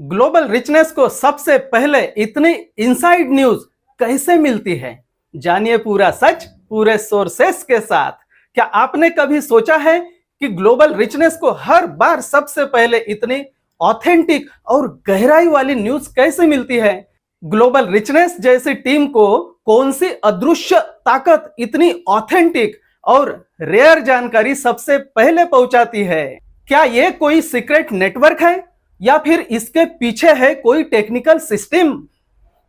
Global richness को सबसे पहले इतनी इनसाइड न्यूज कैसे मिलती है? जानिए पूरा सच पूरे सोर्सेस के साथ। क्या आपने कभी सोचा है कि ग्लोबल रिचनेस को हर बार सबसे पहले इतनी ऑथेंटिक और गहराई वाली न्यूज कैसे मिलती है? ग्लोबल रिचनेस जैसी टीम को कौन सी अदृश्य ताकत इतनी ऑथेंटिक और रेयर जानकारी सबसे पहले पहुंचाती है? क्या यह कोई सीक्रेट नेटवर्क है या फिर इसके पीछे है कोई टेक्निकल सिस्टम?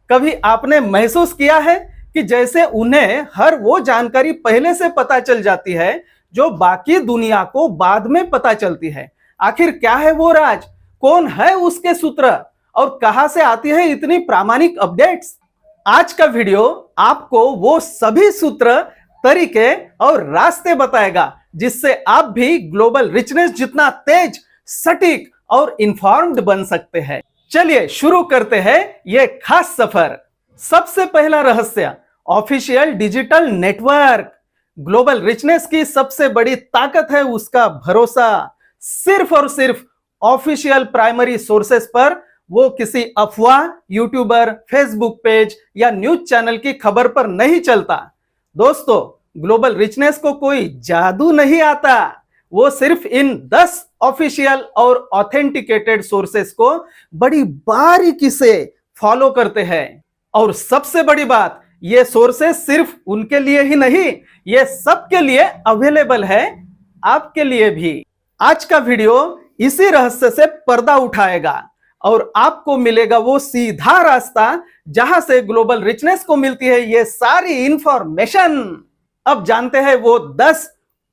कभी आपने महसूस किया है कि जैसे उन्हें हर वो जानकारी पहले से पता चल जाती है जो बाकी दुनिया को बाद में पता चलती है? आखिर क्या है वो राज? कौन है उसके सूत्र और कहां से आती है इतनी प्रामाणिक अपडेट्स? आज का वीडियो आपको वो सभी सूत्र, तरीके और रास्ते बताएगा जिससे आप भी ग्लोबल रिचनेस जितना तेज, सटीक और इन्फॉर्म्ड बन सकते हैं। चलिए शुरू करते हैं ये खास सफर। सबसे पहला रहस्य, official digital network. Global richness की सबसे बड़ी ताकत है उसका भरोसा। सिर्फ और सिर्फ ऑफिशियल प्राइमरी सोर्सेस पर, वो किसी अफवाह, यूट्यूबर, फेसबुक पेज या न्यूज चैनल की खबर पर नहीं चलता। दोस्तों, ग्लोबल रिचनेस को कोई जादू नहीं आता। वो सिर्फ इन 10 ऑफिशियल और ऑथेंटिकेटेड सोर्सेस को बड़ी बारीकी से फॉलो करते हैं। और सबसे बड़ी बात, ये सोर्सेस सिर्फ उनके लिए ही नहीं, ये सबके लिए अवेलेबल है, आपके लिए भी। आज का वीडियो इसी रहस्य से पर्दा उठाएगा और आपको मिलेगा वो सीधा रास्ता जहां से ग्लोबल रिचनेस को मिलती है ये सारी इंफॉर्मेशन। अब जानते हैं वो 10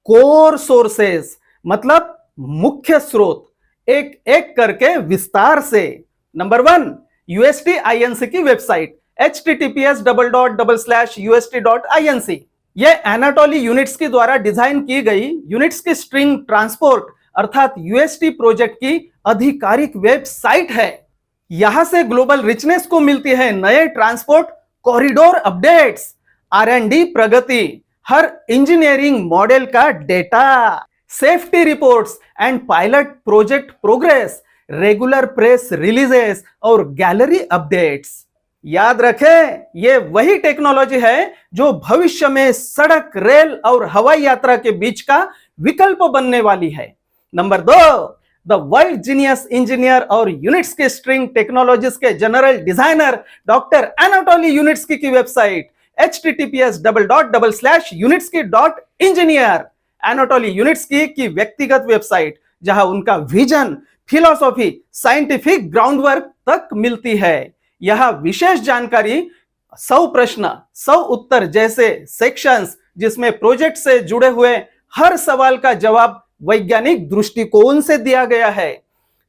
कोर सोर्सेस, मतलब मुख्य स्रोत, एक एक करके विस्तार से। नंबर 1, यूएसटी आईएनसी की वेबसाइट https://ust.inc। ये एनाटोली यूनिट्स के द्वारा डिजाइन की गई यूनिट्स की स्ट्रिंग ट्रांसपोर्ट अर्थात यूएसटी प्रोजेक्ट की आधिकारिक वेबसाइट है। यहां से ग्लोबल रिचनेस को मिलती है नए ट्रांसपोर्ट कॉरिडोर अपडेट्स, आर&डी प्रगति, हर इंजीनियरिंग मॉडल का data, safety reports and pilot project progress, regular press releases और गैलरी अपडेट्स। याद रखें, ये वही टेक्नोलॉजी है जो भविष्य में सड़क, रेल और हवाई यात्रा के बीच का विकल्प बनने वाली है। Number 2, the world genius engineer और यूनिट्स के स्ट्रिंग टेक्नोलॉजीज के जनरल डिजाइनर डॉक्टर एनाटोली यूनिट्सकी की वेबसाइट https://unitsky.engineer। एनाटोली यूनिट्सकी की व्यक्तिगत वेबसाइट जहां उनका विजन, फिलॉसफी, साइंटिफिक ग्राउंडवर्क तक मिलती है। यह विशेष जानकारी 100 प्रश्न 100 उत्तर जैसे सेक्शंस, जिसमें प्रोजेक्ट से जुड़े हुए हर सवाल का जवाब वैज्ञानिक दृष्टिकोण से दिया गया है।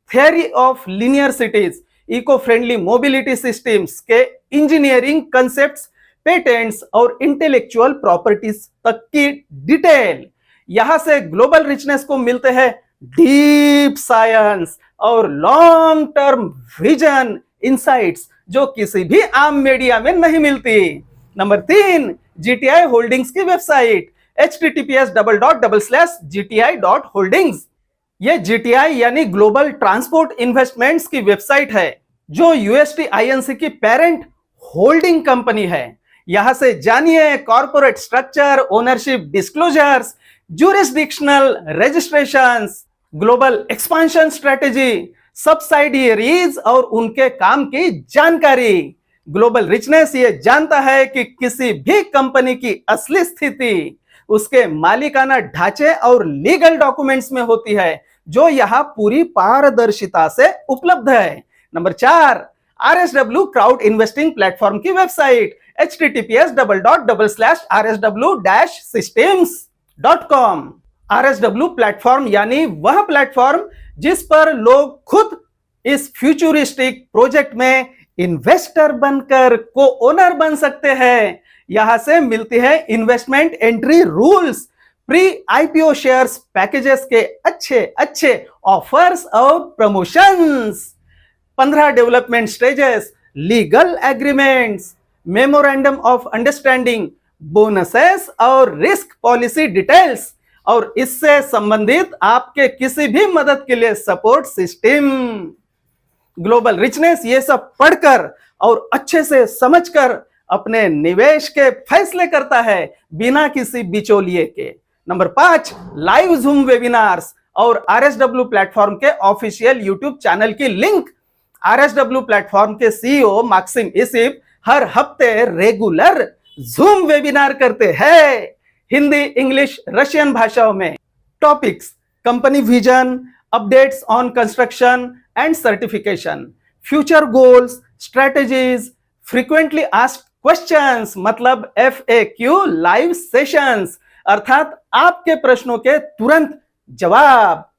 Theory of linear cities, eco friendly mobility systems के इंजीनियरिंग कंसेप्ट्स, पेटेंट्स और इंटेलेक्चुअल प्रॉपर्टीज तक की डिटेल। यहां से ग्लोबल रिचनेस को मिलते हैं डीप साइंस और लॉन्ग टर्म विजन इनसाइट्स जो किसी भी आम मीडिया में नहीं मिलती। नंबर 3, जीटीआई होल्डिंग्स की वेबसाइट https://gti.holdings। ये जीटीआई यानी ग्लोबल ट्रांसपोर्ट इन्वेस्टमेंट्स की वेबसाइट है जो यूएसटी आईएनसी की पेरेंट होल्डिंग कंपनी है। यहां से जानिए corporate structure, ownership disclosures, jurisdictional registrations, global expansion strategy, subsidiaries और उनके काम की जानकारी। ग्लोबल रिचनेस ये जानता है कि किसी भी कंपनी की असली स्थिति उसके मालिकाना ढांचे और लीगल डॉक्यूमेंट्स में होती है, जो यहां पूरी पारदर्शिता से उपलब्ध है। नंबर 4, आरएसडब्ल्यू क्राउड इन्वेस्टिंग प्लेटफॉर्म की वेबसाइट https://rsw-systems.com। आरएसडब्ल्यू प्लेटफॉर्म यानी वह प्लेटफॉर्म जिस पर लोग खुद इस फ्यूचरिस्टिक प्रोजेक्ट में इन्वेस्टर बनकर को ओनर बन सकते हैं। यहां से मिलती है investment entry rules, pre IPO shares packages के अच्छे अच्छे ऑफर्स और promotions, 15 development stages, legal agreements, memorandum of understanding, bonuses और रिस्क पॉलिसी डिटेल्स और इससे संबंधित आपके किसी भी मदद के लिए सपोर्ट सिस्टम। ग्लोबल रिचनेस ये सब पढ़कर और अच्छे से समझकर अपने निवेश के फैसले करता है बिना किसी बिचौलिए के। नंबर 5, लाइव जूम वेबिनार्स और आरएसडब्ल्यू प्लेटफॉर्म के ऑफिशियल यूट्यूब चैनल की लिंक। आरएसडब्ल्यू प्लेटफॉर्म के सीईओ माक्सिम इसिप हर हफ्ते रेगुलर जूम वेबिनार करते हैं हिंदी, इंग्लिश, रशियन भाषाओं में। Topics: company vision, updates on construction and certification, future goals, strategies, frequently asked questions मतलब FAQ लाइव सेशंस अर्थात आपके प्रश्नों के तुरंत जवाब,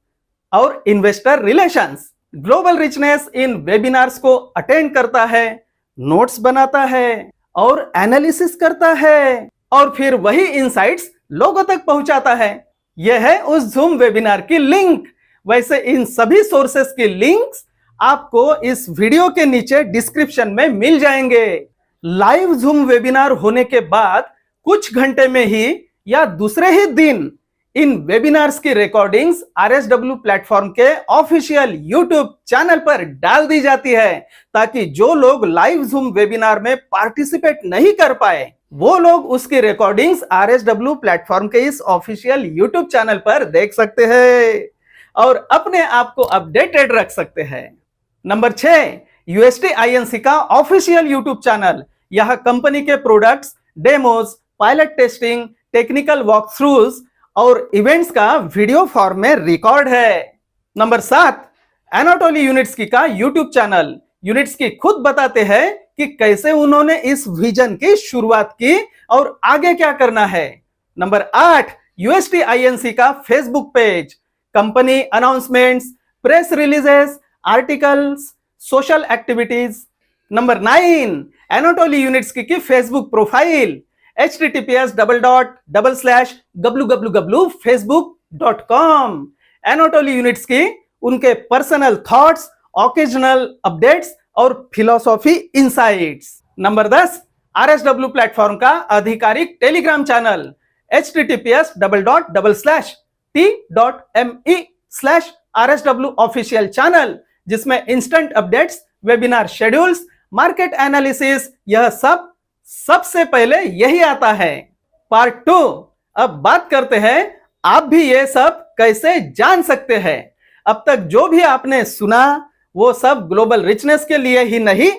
और इन्वेस्टर रिलेशंस। ग्लोबल रिचनेस इन वेबिनार्स को अटेंड करता है, नोट्स बनाता है और एनालिसिस करता है और फिर वही इनसाइट्स लोगों तक पहुंचाता है। यह है उस जूम वेबिनार की लिंक। वैसे इन सभी सोर्सेस की लिंक्स आपको इस वीडियो के नीचे डिस्क्रिप्शन में मिल जाएंगे। लाइव जूम वेबिनार होने के बाद कुछ घंटे में ही या दूसरे ही दिन इन वेबिनार्स की रिकॉर्डिंग्स आरएसडब्ल्यू प्लेटफॉर्म के ऑफिशियल यूट्यूब चैनल पर डाल दी जाती है ताकि जो लोग लाइव जूम वेबिनार में पार्टिसिपेट नहीं कर पाए वो लोग उसकी रिकॉर्डिंग्स आरएसडब्ल्यू प्लेटफॉर्म के इस ऑफिशियल यूट्यूब चैनल पर देख सकते हैं और अपने आप को अपडेटेड रख सकते हैं। नंबर 6, यूएसटी आईएनसी का ऑफिशियल यूट्यूब चैनल। यह कंपनी के products, demos, pilot testing, technical walk throughs और इवेंट्स का वीडियो फॉर्म में रिकॉर्ड है। नंबर 7, एनाटोली यूनिट्स्की का यूट्यूब चैनल। यूनिट्स्की खुद बताते हैं कि कैसे उन्होंने इस विजन की शुरुआत की और आगे क्या करना है। नंबर 8, यूएसटी आईएनसी का Facebook page. Company announcements, press releases, articles, social activities. Number 9, Anatoly Yunitskiy की Facebook profile https://www.facebook.com। Anatoly Yunitskiy उनके पर्सनल थॉट्स, ओकेजनल अपडेट्स और philosophy insights. Number 10, RSW platform का आधिकारिक Telegram channel https://t.me/rsw official channel जिसमें instant updates, webinar schedules, market analysis, यह सब सबसे पहले यही आता है। पार्ट 2, अब बात करते हैं आप भी ये सब कैसे जान सकते हैं। अब तक जो भी आपने सुना वो सब ग्लोबल रिचनेस के लिए ही नहीं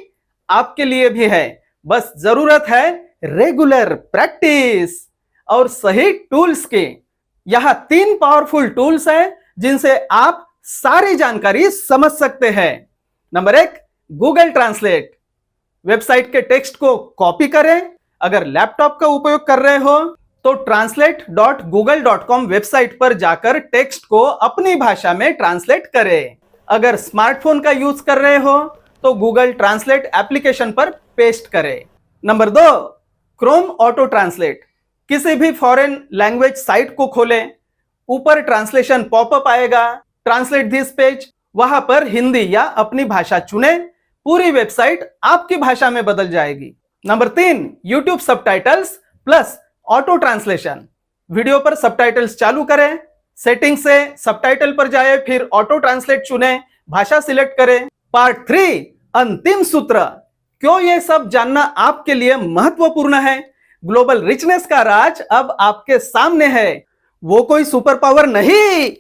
आपके लिए भी है। बस जरूरत है रेगुलर प्रैक्टिस और सही टूल्स की। यहां 3 पावरफुल टूल्स हैं जिनसे आप सारी जानकारी समझ सकते हैं। Number 1, Google translate. वेबसाइट के टेक्स्ट को कॉपी करें। अगर लैपटॉप का उपयोग कर रहे हो तो translate.google.com वेबसाइट पर जाकर टेक्स्ट को अपनी भाषा में ट्रांसलेट करें। अगर स्मार्टफोन का यूज कर रहे हो तो गूगल ट्रांसलेट एप्लीकेशन पर पेस्ट करें। Number 2, Chrome auto translate. किसी भी फॉरेन लैंग्वेज साइट को खोलें, ऊपर ट्रांसलेशन पॉपअप आएगा, ट्रांसलेट दिस पेज, वहां पर हिंदी या अपनी भाषा चुने, पूरी वेबसाइट आपकी भाषा में बदल जाएगी। Number 3, YouTube subtitles plus auto translation. Video पर सबटाइटल्स चालू करें, सेटिंग से सबटाइटल पर जाए, फिर ऑटो ट्रांसलेट चुने, भाषा सिलेक्ट करें। पार्ट 3, अंतिम सूत्र। क्यों यह सब जानना आपके लिए महत्वपूर्ण है? ग्लोबल रिचनेस का राज अब आपके सामने है। वो कोई सुपर पावर नहीं,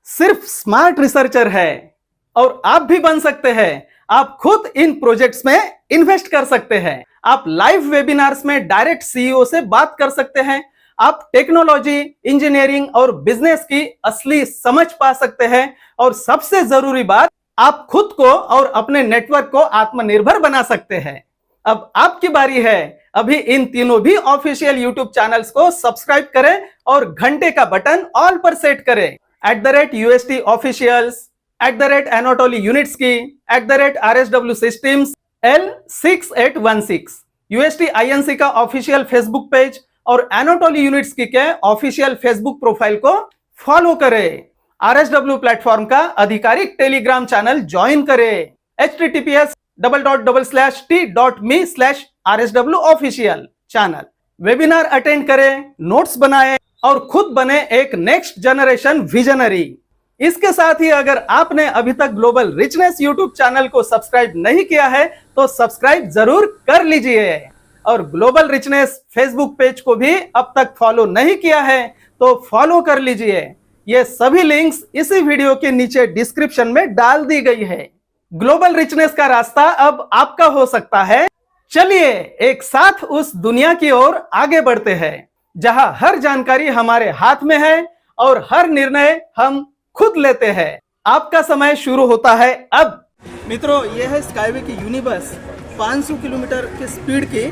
सिर्फ स्मार्ट रिसर्चर है और आप भी बन सकते हैं। आप खुद इन प्रोजेक्ट्स में इन्वेस्ट कर सकते हैं। आप लाइव वेबिनार्स में डायरेक्ट सीईओ से बात कर सकते हैं। आप टेक्नोलॉजी, इंजीनियरिंग और बिजनेस की असली समझ पा सकते हैं और सबसे जरूरी बात, आप खुद को और अपने नेटवर्क को आत्मनिर्भर बना सकते हैं। अब आपकी बारी है। अभी इन तीनों भी ऑफिशियल यूट्यूब चैनल्स को सब्सक्राइब करें और घंटे का बटन ऑल पर सेट करें। @UST Officials, @Anatoly Unitsky, @RSW Systems L6816। UST Inc का ऑफिशियल फेसबुक पेज और एनाटोली यूनिट्स्की के ऑफिशियल फेसबुक प्रोफाइल को फॉलो करें। आरएसडब्ल्यू प्लेटफॉर्म का आधिकारिक टेलीग्राम चैनल ज्वाइन करें https://t.me/rsw official channel. Webinar attend करें, नोट्स बनाएं और खुद बने एक नेक्स्ट जनरेशन विजनरी। इसके साथ ही अगर आपने अभी तक ग्लोबल रिचनेस यूट्यूब चैनल को सब्सक्राइब नहीं किया है तो सब्सक्राइब जरूर कर लीजिए, और ग्लोबल रिचनेस फेसबुक पेज को भी अब तक फॉलो नहीं किया है तो फॉलो कर लीजिए। ये सभी लिंक्स इसी वीडियो के नीचे डिस्क्रिप्शन में डाल दी गई है। ग्लोबल रिचनेस का रास्ता अब आपका हो सकता है। चलिए एक साथ उस दुनिया की ओर आगे बढ़ते हैं जहां हर जानकारी हमारे हाथ में है और हर निर्णय हम खुद लेते हैं। आपका समय शुरू होता है अब। मित्रों, यह है स्काईवे की यूनिबस 500 किलोमीटर की स्पीड की,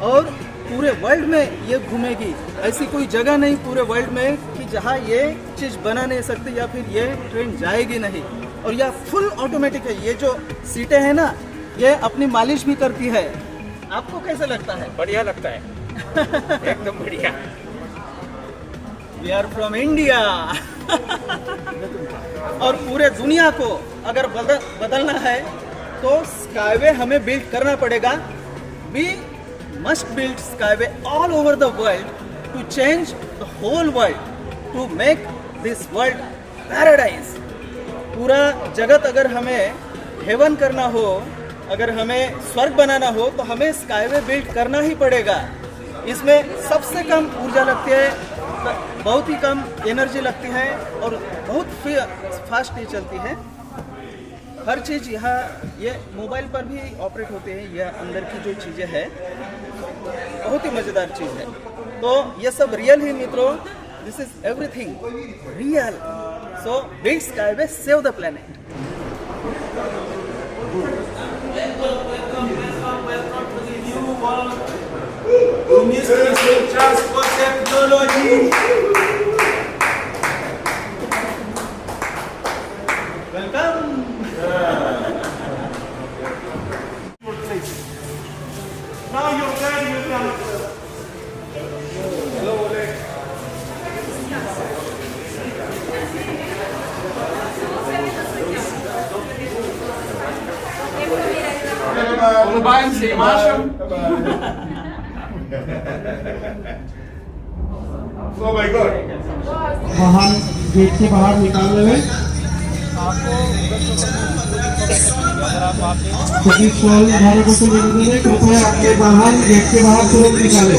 और पूरे वर्ल्ड में ये घूमेगी। ऐसी कोई जगह नहीं पूरे वर्ल्ड में कि जहां ये चीज बना नहीं सकती या फिर ये ट्रेन जाएगी नहीं। और यह फुल ऑटोमेटिक है। ये जो सीटें हैं ना, ये अपनी मालिश भी करती है। आपको कैसे लगता है? बढ़िया लगता है एकदम बढ़िया। We are from India. और पूरे दुनिया को अगर बदलना है तो स्काईवे हमें बिल्ड करना पड़ेगा। We must build skyway all over the world to change the whole world, to make this world paradise. पूरा जगत अगर हमें हेवन करना हो, अगर हमें स्वर्ग बनाना हो तो हमें स्काईवे बिल्ड करना ही पड़ेगा। इसमें सबसे कम ऊर्जा लगती है, बहुत ही कम एनर्जी लगती है और बहुत फास्ट ही चलती है। हर चीज़ यहाँ ये मोबाइल पर भी ऑपरेट होते हैं। यह अंदर की जो चीज़ें हैं बहुत ही मज़ेदार चीज़ है। तो ये सब रियल ही मित्रों, this is everything real. So build skyway, save the planet. Welcome. Now you're ready, you can. Hello, Oleg. Улыбаемся и машем. Oh my God. बाहर गेट के बाहर निकाल रहे हैं सभी स्टॉल धारकों को निवेदन है, कृपया अपने बाहर गेट के बाहर तुरंत निकाले।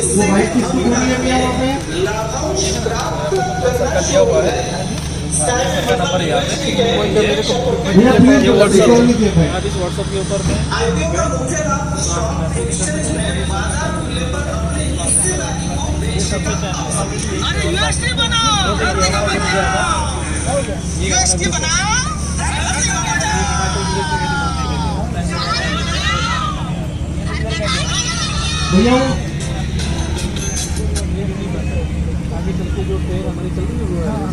वो बाइक किसकी दूरी है भैया वहाँ पे? नंबर याद है भैया प्लीज स्टॉल लीजिए भाई। इस व्हाट्सएप के ऊपर में अरे यूएसटी बनाओ, धरती को बचाओ, यूएसटी बनाओ, धरती को बचाओ। भैया आगे चल के जो ट्रेन हमारी चल रही है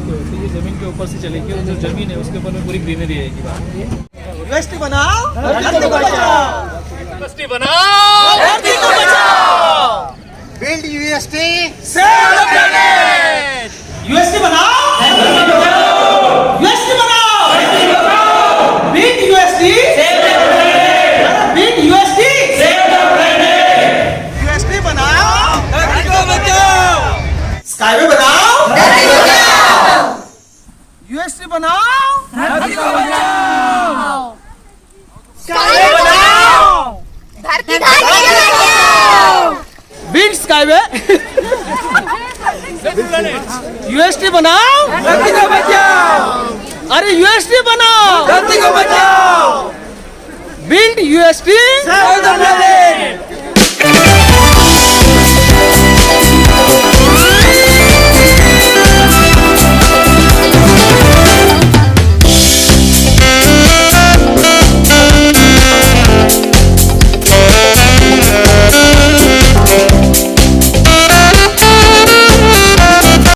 तो ये जमीन के ऊपर से चलेगी, और जो जमीन है उसके ऊपर में पूरी ग्रीनरी रहेगी। यूएसटी बनाओ, धरती को बचाओ। यूएसटी बनाओ, धरती को बचाओ। Build UST, save the planet. UST बनाओ, यूएसटी बनाओ, build UST, save the planet. Build UST, save the planet. UST बनाओ, धरती को बचाओ। स्काईवे बनाओ, धरती को बचाओ। यूएसटी बनाओ, धरती को बचाओ। स्काईवे बनाओ, धरती को बचाओ। बिल्ड स्काईवे, यूएसटी बनाओ, धरती को बचाओ। अरे यूएसटी बनाओ, धरती को बचाओ। Build UST,